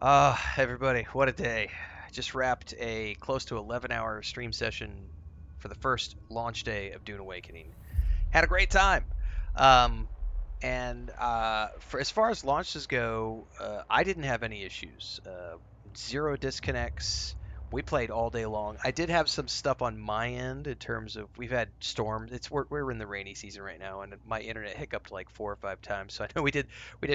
Everybody, what a day. Just wrapped a close to 11-hour stream session for the first launch day of Dune Awakening. Had a great time. Um, and for as far as launches go, I didn't have any issues. Zero disconnects. We played all day long. I did have some stuff on my end in terms of we've had storms. We're in the rainy season right now, and my internet hiccuped like 4 or 5 times. So I know we did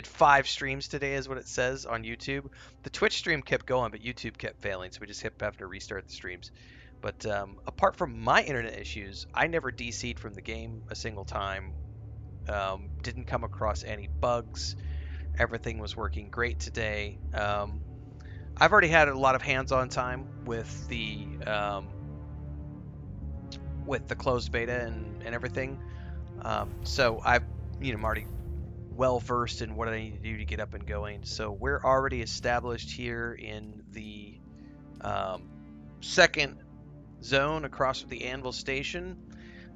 5 streams today, is what it says on YouTube. The Twitch stream kept going, but YouTube kept failing, so we just kept having to restart the streams. But apart from my internet issues, I never DC'd from the game a single time. Didn't come across any bugs. Everything was working great today. I've already had a lot of hands-on time with the closed beta and everything. So I'm already well versed in what I need to do to get up and going. So we're already established here in the second zone across from the Anvil Station.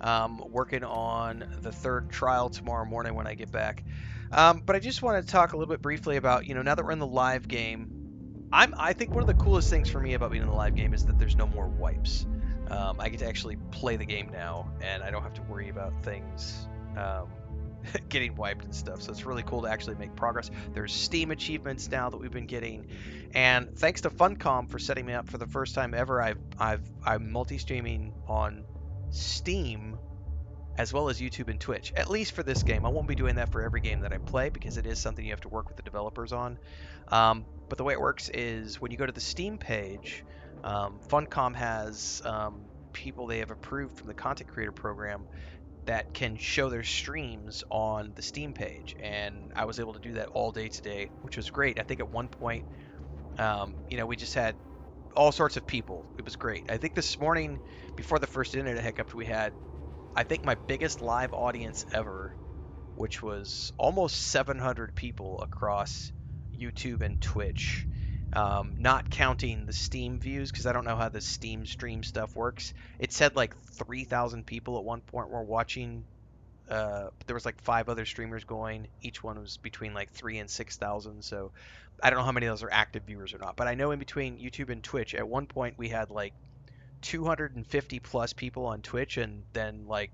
Working on the third trial tomorrow morning when I get back. But I just want to talk a little bit briefly about, now that we're in the live game, I think one of the coolest things for me about being in the live game is that there's no more wipes. I get to actually play the game now, and I don't have to worry about things getting wiped and stuff. So it's really cool to actually make progress. There's Steam achievements now that we've been getting, and thanks to Funcom for setting me up for the first time ever. I'm multi-streaming on Steam as well as YouTube and Twitch, at least for this game. I won't be doing that for every game that I play because it is something you have to work with the developers on. But the way it works is when you go to the Steam page, Funcom has people they have approved from the content creator program that can show their streams on the Steam page, and I was able to do that all day today, which was great. I think at one point, we just had all sorts of people. It was great. I think this morning, before the first internet hiccup, we had, I think, my biggest live audience ever, which was almost 700 people across YouTube and Twitch, not counting the Steam views, because I don't know how the Steam stream stuff works. It said like 3,000 people at one point were watching. There was like 5 other streamers going. Each one was between like 3 and 6,000. So I don't know how many of those are active viewers or not. But I know in between YouTube and Twitch, at one point we had like 250 plus people on Twitch, and then like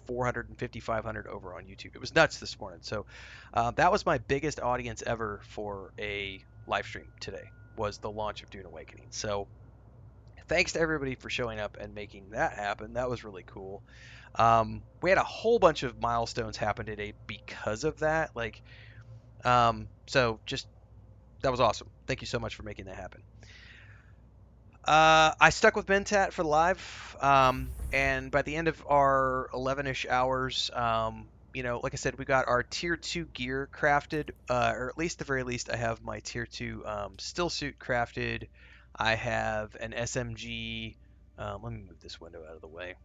450, 500 over on YouTube. It was nuts this morning. So that was my biggest audience ever for a live stream today, was the launch of Dune Awakening. So thanks to everybody for showing up and making that happen. That was really cool. We had a whole bunch of milestones happen today because of that. So just that was awesome. Thank you so much for making that happen. I stuck with Mentat for live, and by the end of our 11-ish hours, like I said, we got our tier 2 gear crafted, or at least the very least, I have my tier 2 still suit crafted. I have an SMG. Let me move this window out of the way.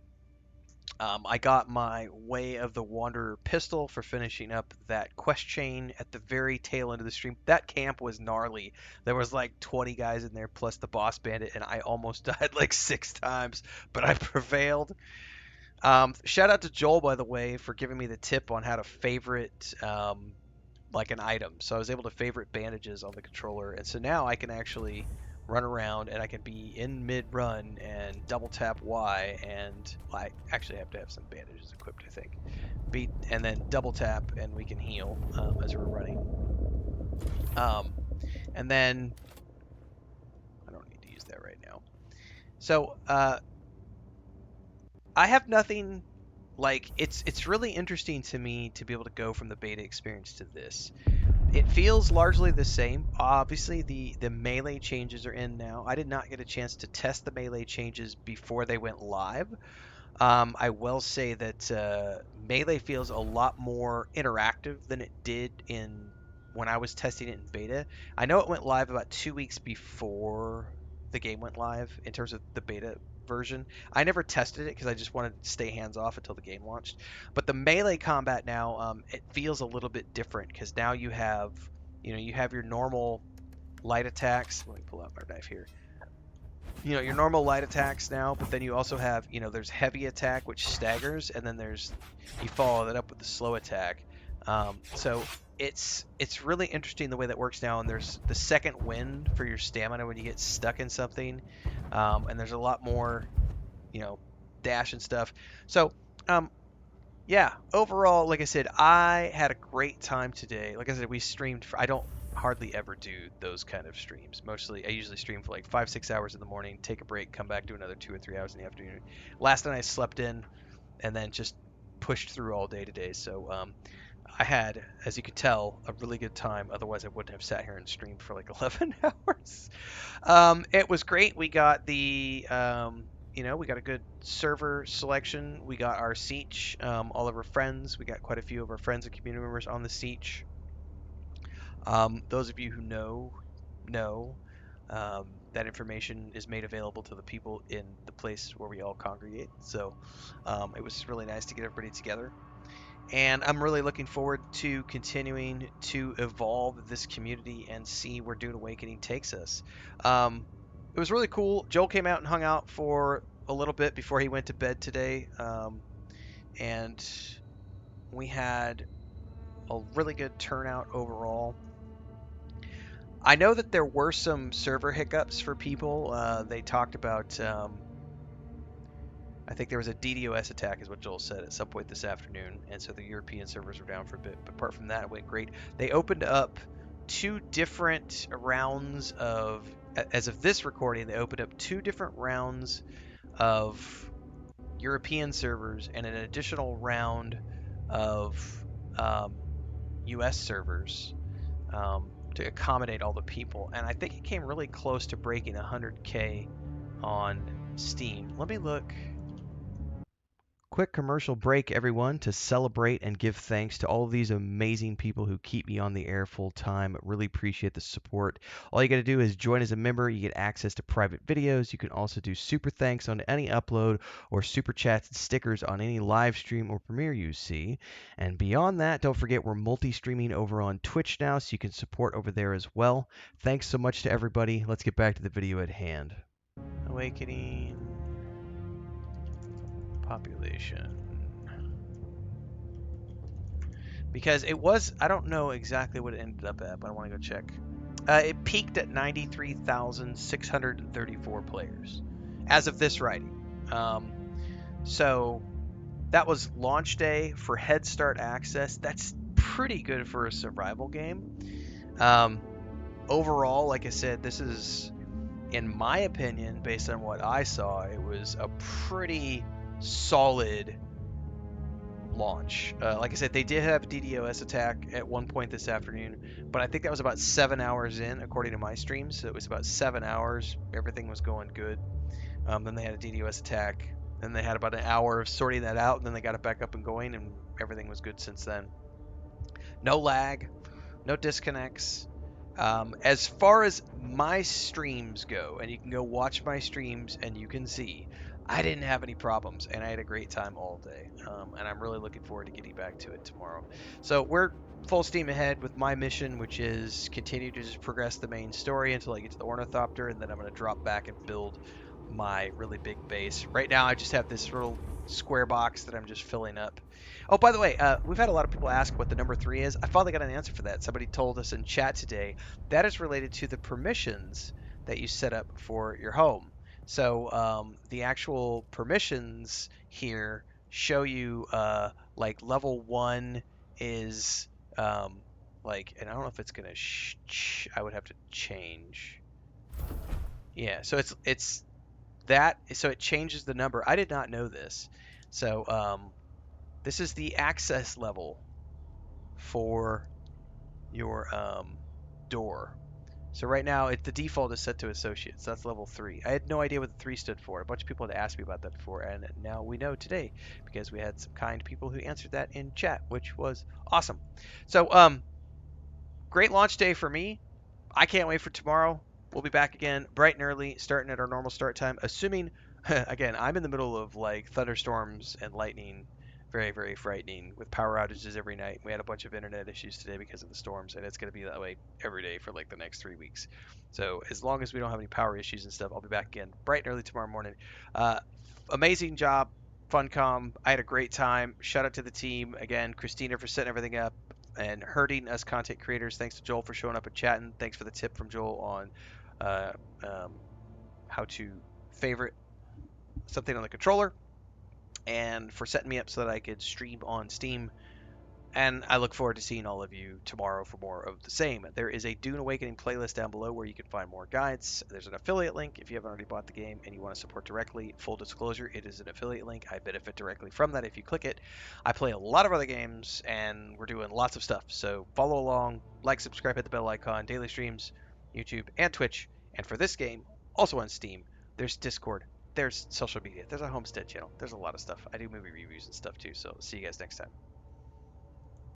I got my Way of the Wanderer pistol for finishing up that quest chain at the very tail end of the stream. That camp was gnarly. There was like 20 guys in there plus the boss bandit, and I almost died like 6 times, but I prevailed. Shout out to Joel, by the way, for giving me the tip on how to favorite like an item. So I was able to favorite bandages on the controller, and so now I can actually run around and I can be in mid-run and double tap Y, and I actually have to have some bandages equipped, I think. And then double tap and we can heal as we're running. And then I don't need to use that right now. So I have nothing. Like, it's really interesting to me to be able to go from the beta experience to this. It feels largely the same. Obviously, the melee changes are in now. I did not get a chance to test the melee changes before they went live. I will say that melee feels a lot more interactive than it did when I was testing it in beta. I know it went live about 2 weeks before the game went live in terms of the beta version. I never tested it because I just wanted to stay hands off until the game launched. But the melee combat now, it feels a little bit different because now you have your normal light attacks. Let me pull out my knife here. Your normal light attacks now, but then you also have, there's heavy attack, which staggers, and then you follow that up with the slow attack. So it's really interesting the way that works now, and there's the second wind for your stamina when you get stuck in something, and there's a lot more, you know, dash and stuff. So um, yeah, overall, like I said, I had a great time today. Like I said, we streamed. I don't hardly ever do those kind of streams. Mostly, I usually stream for like 5, 6 hours in the morning, take a break, come back, do another 2 or 3 hours in the afternoon. Last night I slept in, and then just pushed through all day today. So I had, as you could tell, a really good time. Otherwise, I wouldn't have sat here and streamed for like 11 hours. It was great. We got we got a good server selection. We got our Siege, all of our friends. We got quite a few of our friends and community members on the Siege. Those of you who know that information is made available to the people in the place where we all congregate. So it was really nice to get everybody together. And I'm really looking forward to continuing to evolve this community and see where Dune Awakening takes us. It was really cool. Joel came out and hung out for a little bit before he went to bed today. And we had a really good turnout overall. I know that there were some server hiccups for people. They talked about I think there was a DDoS attack, is what Joel said, at some point this afternoon, and so the European servers were down for a bit. But apart from that, it went great. They opened up two different rounds of, as of this recording, they opened up two different rounds of European servers and an additional round of US servers to accommodate all the people. And I think it came really close to breaking 100K on Steam. Let me look. Quick commercial break, everyone, to celebrate and give thanks to all of these amazing people who keep me on the air full time. Really appreciate the support. All you got to do is join as a member. You get access to private videos. You can also do super thanks on any upload or super chats and stickers on any live stream or premiere you see. And beyond that, don't forget we're multi-streaming over on Twitch now, so you can support over there as well. Thanks so much to everybody. Let's get back to the video at hand. Awakening population. Because it was, I don't know exactly what it ended up at, but I want to go check. It peaked at 93,634 players as of this writing. So that was launch day for Head Start Access. That's pretty good for a survival game. Overall, like I said, this is, in my opinion, based on what I saw, it was a pretty solid launch. Like I said, they did have a DDoS attack at one point this afternoon, but I think that was about 7 hours in, according to my streams. So it was about 7 hours. Everything was going good. Then they had a DDoS attack. Then they had about an hour of sorting that out, and then they got it back up and going, and everything was good since then. No lag, no disconnects. As far as my streams go, and you can go watch my streams and you can see, I didn't have any problems, and I had a great time all day. And I'm really looking forward to getting back to it tomorrow. So we're full steam ahead with my mission, which is continue to just progress the main story until I get to the Ornithopter, and then I'm going to drop back and build my really big base. Right now, I just have this little square box that I'm just filling up. Oh, by the way, we've had a lot of people ask what the number 3 is. I finally got an answer for that. Somebody told us in chat today. That is related to the permissions that you set up for your home. So the actual permissions here show you like level 1 is like, and I don't know if it's gonna. I would have to change. Yeah, so it's that. So it changes the number. I did not know this. So this is the access level for your door. So right now, the default is set to associates. That's level 3. I had no idea what the 3 stood for. A bunch of people had asked me about that before, and now we know today because we had some kind people who answered that in chat, which was awesome. So great launch day for me. I can't wait for tomorrow. We'll be back again bright and early, starting at our normal start time. Assuming, again, I'm in the middle of like thunderstorms and lightning, very, very frightening, with power outages every night. We had a bunch of internet issues today because of the storms, and it's going to be that way every day for like the next 3 weeks. So as long as we don't have any power issues and stuff, I'll be back again bright and early tomorrow morning. Amazing job, Funcom. I had a great time. Shout out to the team again, Christina for setting everything up. and hurting us content creators. Thanks to Joel for showing up and chatting. Thanks for the tip from Joel on uh, um, how to favorite something on the controller, and for setting me up so that I could stream on Steam. And I look forward to seeing all of you tomorrow for more of the same. There is a Dune Awakening playlist down below where you can find more guides. There's an affiliate link if you haven't already bought the game and you want to support directly. Full disclosure, it is an affiliate link. I benefit directly from that if you click it. I play a lot of other games and we're doing lots of stuff. So follow along, like, subscribe, hit the bell icon, daily streams, YouTube, and Twitch. And for this game, also on Steam, there's Discord, there's social media, there's a Homestead channel, there's a lot of stuff. I do movie reviews and stuff too. So see you guys next time.